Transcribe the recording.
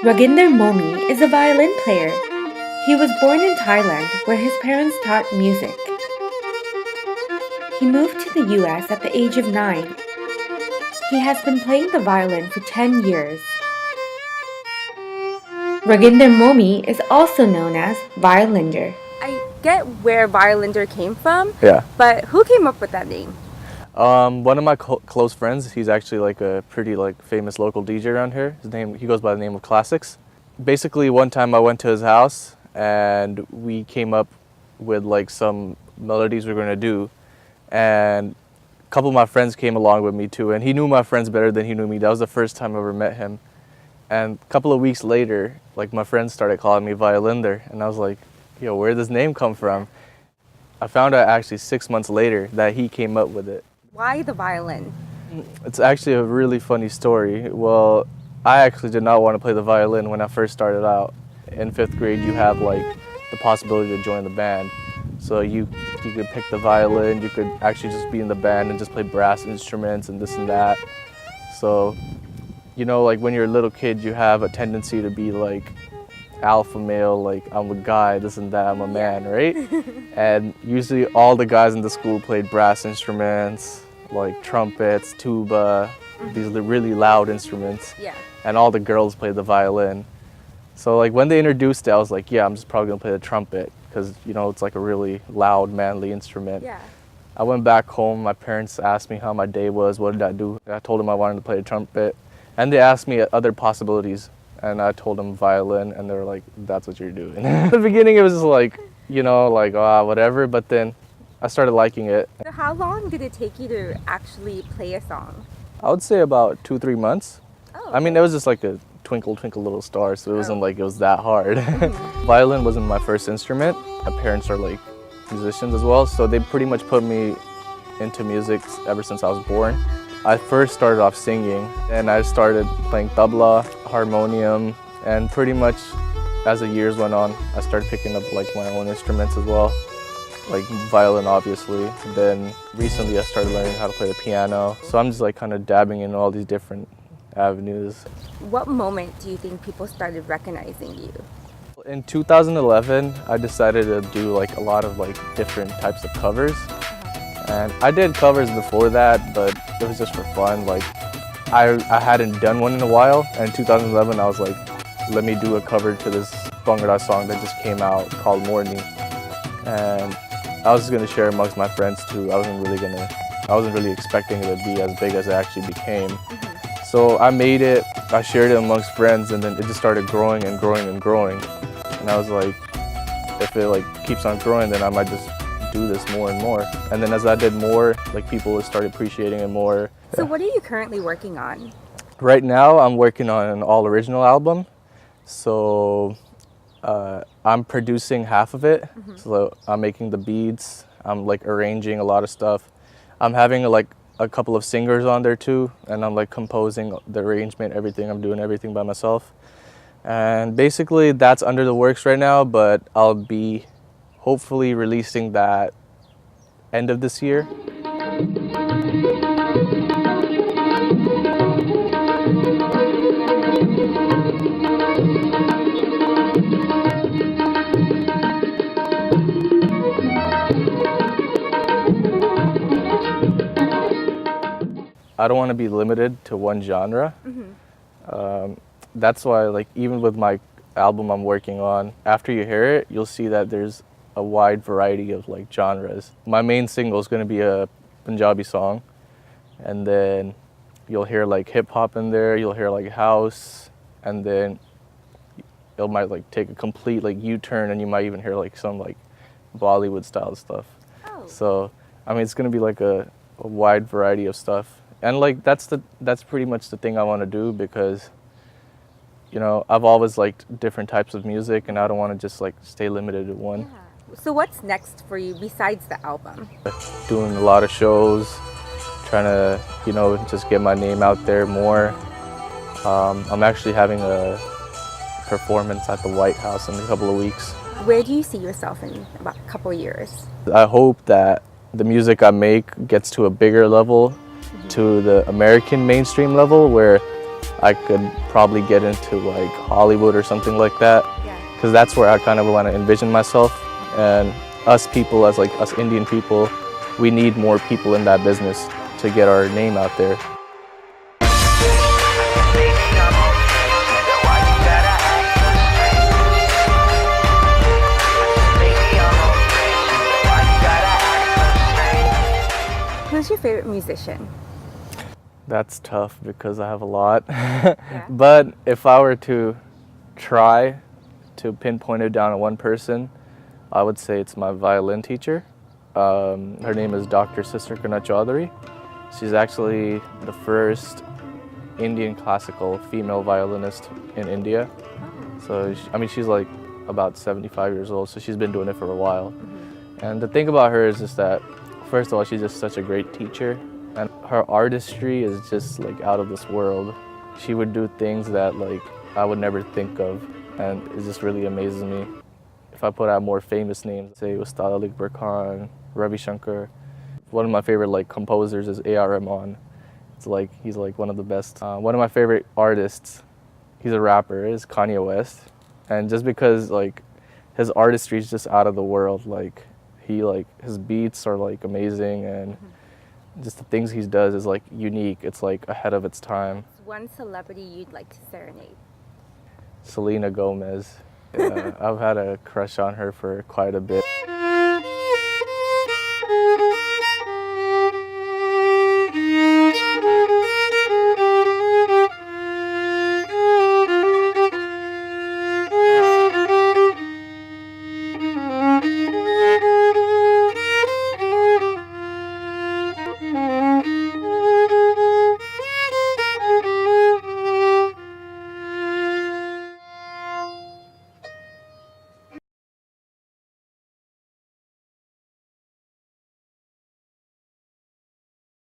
Raginder Momi is a violin player. He was born in Thailand, where his parents taught music. He moved to the US at the age of 9. He has been playing the violin for 10 years. Raginder Momi is also known as Violinder. I get where Violinder came from, Yeah. but who came up with that name? One of my close friends, he's actually like a pretty famous local DJ around here. He goes by the name of Classics. Basically, one time I went to his house and we came up with like some melodies we were gonna do, and a couple of my friends came along with me too. And he knew my friends better than he knew me. That was the first time I ever met him. And a couple of weeks later, like my friends started calling me Violinder, and I was like, "Yo, where did this name come from?" I found out actually 6 months later that he came up with it. Why the violin? It's actually a really funny story. Well, I actually did not want to play the violin when I first started out. In 5th grade, you have like the possibility to join the band. So you could pick the violin, you could actually just be in the band and just play brass instruments and this and that. So, you know, like when you're a little kid, you have a tendency to be like alpha male, like I'm a guy, this and that, I'm a man, right? And usually all the guys in the school played brass instruments, like trumpets, tuba, these really loud instruments. Yeah. And all the girls played the violin. So like when they introduced it, I was like, yeah, I'm just probably gonna play the trumpet because, you know, it's like a really loud, manly instrument. Yeah. I went back home, my parents asked me how my day was, what did I do? I told them I wanted to play the trumpet. And they asked me other possibilities. And I told them violin, and they were like, that's what you're doing. In the beginning, it was just like, you know, like, whatever. But then I started liking it. So how long did it take you to actually play a song? I would say about 2-3 months. Oh, I mean, it was just like a twinkle, twinkle little star, so it wasn't like it was that hard. Violin wasn't my first instrument. My parents are like musicians as well, so they pretty much put me into music ever since I was born. I first started off singing, and I started playing tabla, harmonium, and pretty much as the years went on, I started picking up like my own instruments as well, like violin obviously. Then recently I started learning how to play the piano, so I'm just like kind of dabbing in all these different avenues. What moment do you think people started recognizing you? In 2011, I decided to do like a lot of like different types of covers. And I did covers before that, but it was just for fun. Like I hadn't done one in a while, and in 2011 I was like, let me do a cover to this Bhangra song that just came out called Morni. And I was just gonna share amongst my friends too. I wasn't really expecting it to be as big as it actually became. So I made it, I shared it amongst friends, and then it just started growing and growing and growing. And I was like, if it like keeps on growing, then I might just do this more and more. And then as I did more, like people would start appreciating it more. So what are you currently working on? Right now I'm working on an all original album. So I'm producing half of it. So I'm making the beats, I'm like arranging a lot of stuff. I'm having like a couple of singers on there too, and I'm like composing the arrangement, everything. I'm doing everything by myself. And basically that's under the works right now, but I'll be hopefully releasing that end of this year. I don't want to be limited to one genre. That's why, like, even with my album I'm working on, after you hear it, you'll see that there's a wide variety of like genres. My main single is going to be a Punjabi song, and then you'll hear like hip hop in there, you'll hear like house, and then it might like take a complete like U-turn, and you might even hear like some like Bollywood style stuff. Oh. So I mean, it's going to be like a wide variety of stuff, and like that's pretty much the thing I want to do, because you know, I've always liked different types of music, and I don't want to just like stay limited to one. Yeah. So what's next for you besides the album? Doing a lot of shows, trying to, you know, just get my name out there more. I'm actually having a performance at the White House in a couple of weeks. Where do you see yourself in about a couple of years? I hope that the music I make gets to a bigger level, to the American mainstream level, where I could probably get into like Hollywood or something like that, Yeah. because that's where I kind of want to envision myself. And us people, as like us Indian people, we need more people in that business to get our name out there. Who's your favorite musician? That's tough because I have a lot. But if I were to try to pinpoint it down to one person, I would say it's my violin teacher. Her name is Dr. Sisirkana Choudhury. She's actually the first Indian classical female violinist in India. So, she's like about 75 years old, so she's been doing it for a while. And the thing about her is just that, first of all, she's just such a great teacher. And her artistry is just like out of this world. She would do things that like I would never think of, and it just really amazes me. If I put out more famous names, say Ustad Ali Akbar Khan, Ravi Shankar. One of my favorite like composers is A.R. Rahman. It's like he's like one of the best. One of my favorite artists, he's a rapper, is Kanye West. And just because like his artistry is just out of the world, like his beats are like amazing, and just the things he does is like unique. It's like ahead of its time. One celebrity you'd like to serenade? Selena Gomez. Yeah, I've had a crush on her for quite a bit.